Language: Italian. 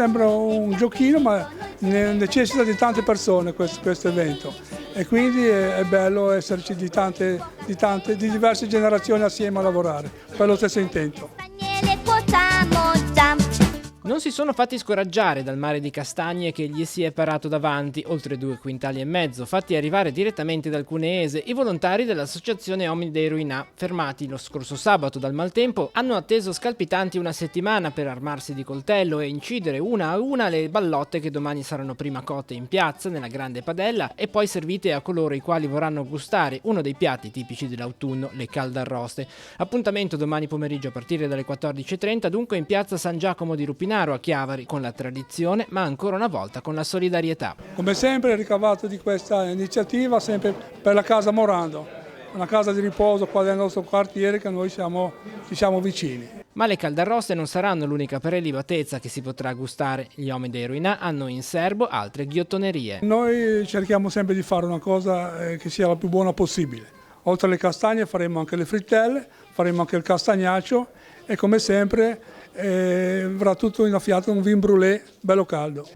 sembra un giochino, ma necessita di tante persone questo evento, e quindi è bello esserci di diverse generazioni assieme a lavorare per lo stesso intento. Non si sono fatti scoraggiare dal mare di castagne che gli si è parato davanti, oltre 2,5 quintali, fatti arrivare direttamente dal cuneese. I volontari dell'associazione Omni dei Ruinà, fermati lo scorso sabato dal maltempo, hanno atteso scalpitanti una settimana per armarsi di coltello e incidere una a una le ballotte che domani saranno prima cotte in piazza, nella grande padella, e poi servite a coloro i quali vorranno gustare uno dei piatti tipici dell'autunno, le caldarroste. Appuntamento domani pomeriggio a partire dalle 14:30, dunque in piazza San Giacomo di Rupinaro a Chiavari, con la tradizione ma ancora una volta con la solidarietà. Come sempre il ricavato di questa iniziativa sempre per la Casa Morando, una casa di riposo qua del nostro quartiere che noi ci siamo vicini. Ma le caldarroste non saranno l'unica prelibatezza che si potrà gustare. Gli Omni dei Ruinà hanno in serbo altre ghiottonerie. Noi cerchiamo sempre di fare una cosa che sia la più buona possibile. Oltre alle castagne faremo anche le frittelle, faremo anche il castagnaccio e come sempre avrà tutto innaffiato un vin brûlé bello caldo.